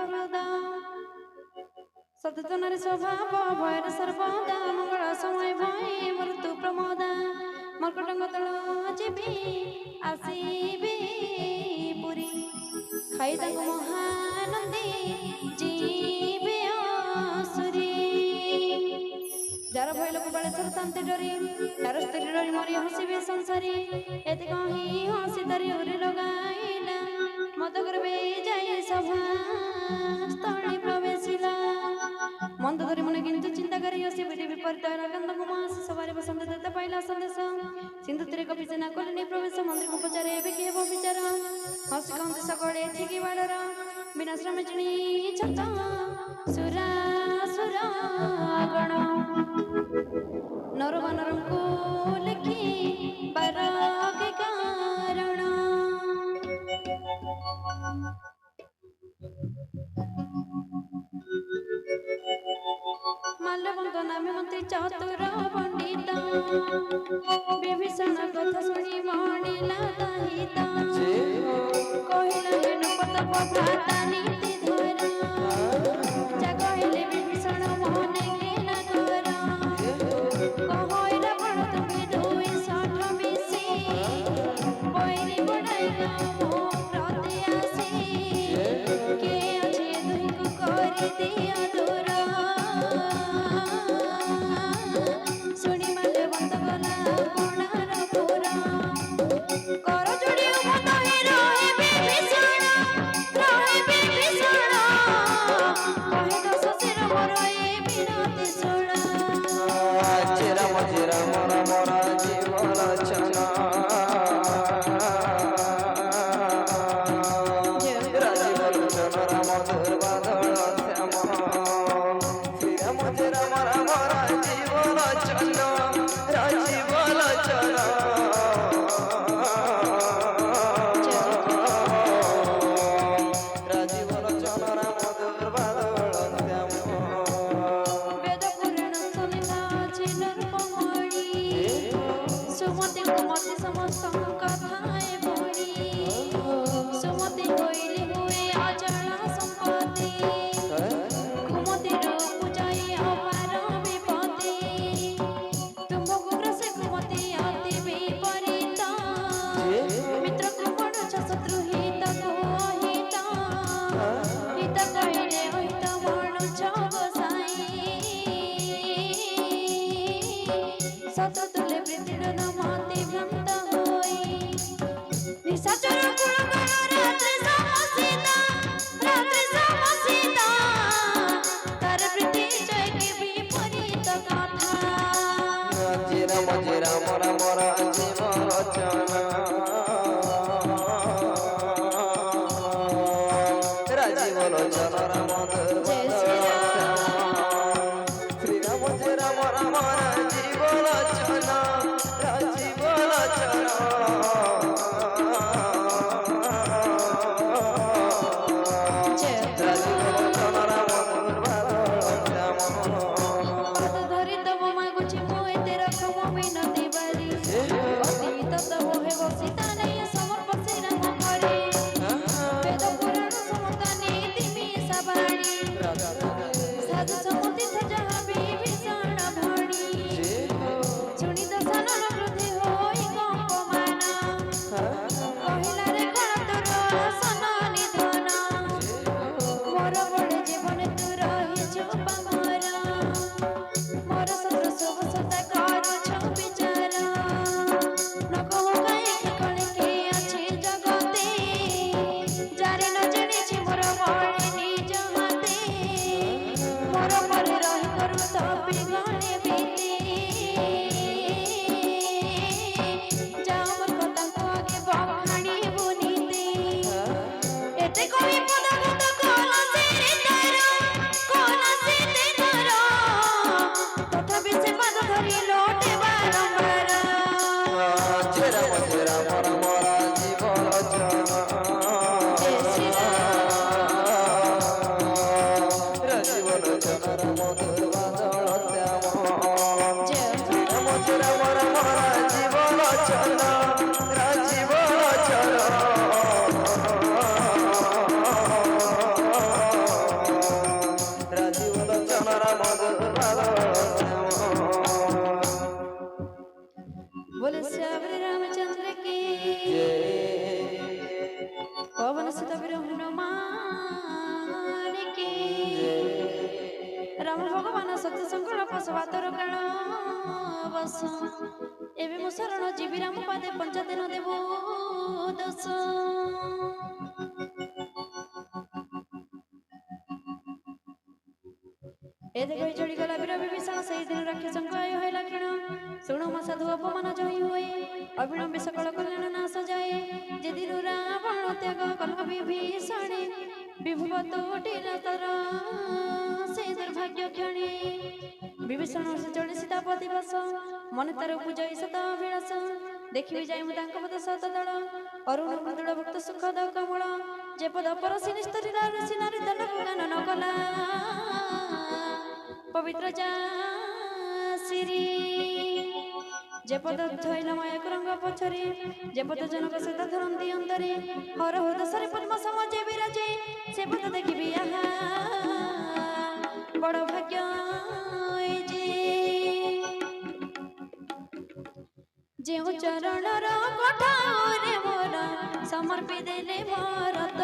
ହୃଦ ସଚେତନରେ ସ୍ୱଭାବ ଭୟରେ ସର୍ବଦା ମଙ୍ଗଳ ସମୟ ଭୟ ମୃତ୍ୟୁ ପ୍ରମୋଦା ମର୍କଟଙ୍କ ତଳ ଯିବି ଆସିବି ପୁରୀ ଖାଇ ତାଙ୍କୁ ମହାନନ୍ଦୀ ଯିବେ ଅସୁରୀ ଯାର ଭୟ ଲୋକ ବାଳେ ଥର ଶାନ୍ତି ଡରି ଯାର ସ୍ତ୍ରୀ ଡରି ମରି ହସିବେ ସଂସାରୀ ଏତେ କହି ହସି ଧରି ଉରି ଲଗାଇଲା ମଦ କରିବେ ଯାଇ ସଭା ସ୍ଥଳୀ ପ୍ରବେଶିଲା ମନ୍ଦ ଧରି ମନେ କିନ୍ତୁ ଚିନ୍ତା କରି ହସି ବିଧି ବିପରୀତ ରାଗନ୍ଧ ମାସ ସବାରେ ବସନ୍ତ ଦେତ ପାଇଲା ସନ୍ଦେଶ ସିନ୍ଧୁ ତୀରେ କପି ସେନା କଲେନି ପ୍ରବେଶ ମନ୍ତ୍ରୀଙ୍କୁ ପଚାରେ ଏବେ କିଏ ବିଚାର ହସି କହନ୍ତି ସକଳେ ଠିକି ବାଡ଼ର ବିନା ଶ୍ରମେ ଚିଣି ଛତ ସୁରା ସୁର ଗଣ ନର ବାନରଙ୍କୁ ଲେଖି ବାର କି କାରଣ ମାଲ୍ୟବନ୍ତ ନାମେ ମନ୍ତ୍ରୀ ଚତୁର ପଣ୍ଡିତ ବିଭୀଷଣ କଥା ଶୁଣି ମଣିଲା ତାହିତ କହିଲା ହେଣୁ ପତପ ଭ୍ରାତା ନୀତି ଧରା ଯା କହିଲେ ବିଭୀଷଣ ମନେ କେନା କର କହିଲା ବଳ ତୁମେ ଦୁଇ ଷଠ ମିଶି ବୈରୀ ବଢ଼ାଇଲା ମୋ ପ୍ରତି ଆସି କେ ଅଛି ଦୁହିଁକୁ କରିଦିଅ ଦୂର ଶୁଣି ମାଲ୍ୟବନ୍ତ ଗଲା କୋଣାର ପୁର କର ଯୋଡ଼ି ଉଭତ ହି ରହେ ବିଭୀଷଣ କହେ ଦଶ ଶିର ମୋର ଏ ବିନତି ଶୁଣ ରାମ ରାମ ଜୀବ ରଚନା ରାଜୀବ ଲୋଚନ ରାମ ଦୁର୍ବାଦଳ ଶ୍ୟାମ ଶ୍ରୀରାମ ରାମ ରାମ ରାଜୀବ ଲୋଚନ ରାଜୀବ ଲୋଚନ ରାଜୀବ ଲୋଚନ ରାମ ଦୁର୍ବାଦଳ ଶ୍ୟାମ ବେଦ ପୁରାଣ ଶୁଣିଲା ଅଛି ନରପମଣି ସୁମତି କୁମତି ସମସ୍ତଙ୍କ କଥାଏ ବଣି ସୁମତି କହିଲେ ହୁଏ ଅଜଳ ସମ୍ପତ୍ତି କୁମତିର ପୂଜାଇ ଅପାର ବିପତ୍ତି ତୁମ୍ଭକୁ ଗ୍ରସେ କୁମତି ଅତି ବିପରୀତ ମିତ୍ରକୁ ପଡ଼ୁଛ ଶତ୍ରୁ ହିତକୁ ଅହିତ ହିତ କହିଲେ ଅହିତ ମଣୁଛ ଗୋସାଇ ଶତ୍ରୁ ତୁଲେ ପ୍ରୀତିର ମତି ଭ୍ରାନ୍ତ ହୋଇ ନିଶାଚର କୁଳଗଣ ରାତ୍ରି ସମସ୍ତ ତାର ପ୍ରୀତି ଜୟକେ ବିପରୀତ କଥା ରାମ ରାମ ରାଜୀବ ରଚନା ରାଜୀବ ଲୋଚନ ରାମ ଶ୍ରୀରାମ ରାମ ରାମ ରାଜୀବ ଲୋଚନ ରାଜୀବ ଲୋଚନ ରାଜୀବ ଲୋଚନ ରାମ ଦୁର୍ବାଦଳ ଶ୍ୟାମ ପାଦ ଧରି ତବ ମାଗୁଛି ମୁଁ ଏତେ ରକମ ବିନତି ବାରି ଅତୀତ ତବ ହେ ବସିତା ନେଇ ସମର୍ପ ଶ୍ରୀରାମ ଘରେ ବେଦ ପୁରାଣ ସମତ ନୀତି ମିଶାବାଣୀ ସାଧୁ ସମୁଦିତ ଯାହା ବିଭୀଷଣ ଭଣୀ ଶୁଣି ଦଶାନନ ବୃଦ୍ଧି ହୋଇ କମ୍ପମାନ କହିଲା ରେ କଣ ତୋର ଆସନ ନିଧନ ମୋର ବଳେ ଜୀବନେ ତୁ ରହିଛୁ ପାମର ମୋର ଶତ୍ରୁ ସବୁ ସତା କରୁଛ ବିଚାର ନ କହ କାହିଁକି କଳେ କେ ଅଛି ଜଗତେ ଜାରି ନ ଜାଣିଛି ମୋର ବଳେ ନିଜ ହାତେ ମୋର ପରେ ରହି କରୁ ତପି ଗଣେ ବିତି ଯାଅ ମୋର କଥାକୁ ଆଗେ ବଖାଣିବୁ ନୀତି ଏତେ କହି ପଦଗତ କଲା ସିରି ଧର ତଥାପି ସେ ପାଦ ଧରି ଲୋଟେ ବାରମ୍ବାର ରାମ ରାମ ରାଜୀବ ଲୋଚନ ଜୟ ଶ୍ରୀରାମ ରାଜୀବ ଲୋଚନ ରାମ ଦୁର୍ବାଦଳ ଶ୍ୟାମ ଜୟ ରାମ ରାମ ରାଜୀବ ଲୋଚନ ରାଜୀବ ଲୋଚନ ରାମ ଭଗବାନ ସତ୍ୟ ସଂକଳ୍ପ ସବାତର କାଳ ବସ ଏବେ ମୋ ଶରଣ ଯିବି ରାମ ପାଦେ ପଞ୍ଚାଦିନ ଦେବ ଦଶ। ଏତେ କହି ଚଳିଗଲା ବୀର ବିଭୀଷଣ ସେଇଦିନ ରାକ୍ଷସଙ୍କ ଆୟ ହେଲା କ୍ଷୀଣ ଶୁଣ ମୋ ସାଧୁ ଅପମାନ ଜୟୀ ହୁଏ ଅବିଳମ୍ବେ ସକଳ କଲ୍ୟାଣ ନାଶ ଯାଏ ଯେଦିନ ରାବଣ ତ୍ୟାଗ କଲା ବିଭୀଷଣେ ବିଭୁବ ତୋଟିଲା ତର ସେ ଦୁର୍ଭାଗ୍ୟ କ୍ଷଣେ ବିଭୀଷଣ ଚଳି ସୀତାପତି ବସ ମନେ ତାର ପୂଜଇ ସତ ଅଭିଳାଷ ଦେଖିବି ଯାଇ ମୁଁ ତାଙ୍କ ପଦ ସତ ଦଳ ଅରୁଣ ମୃଦୁଳ ଭକ୍ତ ସୁଖଦ କମଳ ଯେ ପଦ ପରସି ନିସ୍ତରୀ ଋଷି ନାରୀ ଦଣ୍ଡକୁ ଗାନ ନ କଲା पवित्र जासिरी जे पद थैल मायाक रंग पछरे जे पद जनक सहित धरती अंतरे हर हो दशरे पद्म समाजे विराजे से पद देखिबि आहा बड़ भाग्य जे चरण कठारे मोर समर्पी देले भरत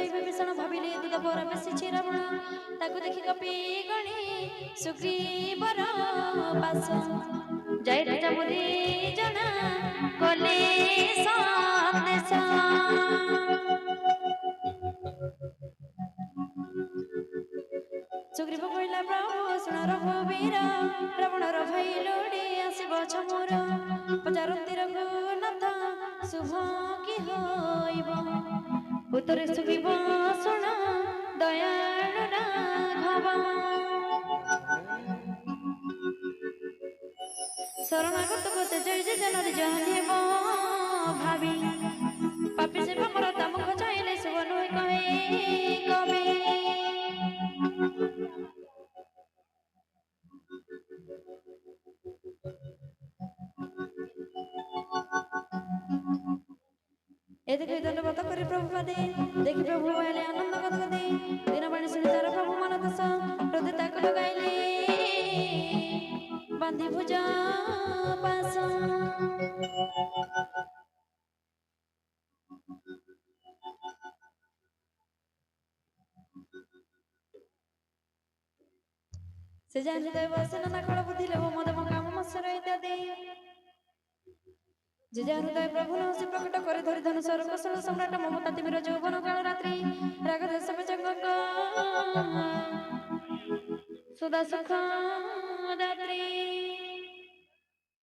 विभीषण भाविले दूत पर बेसी रावण ताकू देखि कपि गणी सुग्रीवर पास जय राजा बोली जना कले संदेश सुग्रीव कहला प्रभु सुन रघुवीर रावणर भाई लोड़ी आसिब छमोर पचारती रघुनाथ शुभ कि होइब उत्तरे सुग्रीव सुन दयाळु राघव शरणागत कोते जय जय जनर जहदेव भावी पापी से मोर तमुख चाइले सुवन कहे कवि एदिके धन्यवाद करे प्रभु पादे देखि प्रभु आले आनंद कदे दिन बाणी सुनि तार प्रभु मन दस हृदय ताक लगाइले बांधी भुजा पास से जानि देव सेना नाकळ बुद्धि लेव मदम काम मत्सर इत्यादि जे हृदय प्रभु से प्रकट करे धरि धनुषर कौशल सम्राट ममता तिमिर यौवन काल रात्रि राग देश जगत सदा सुख दात्री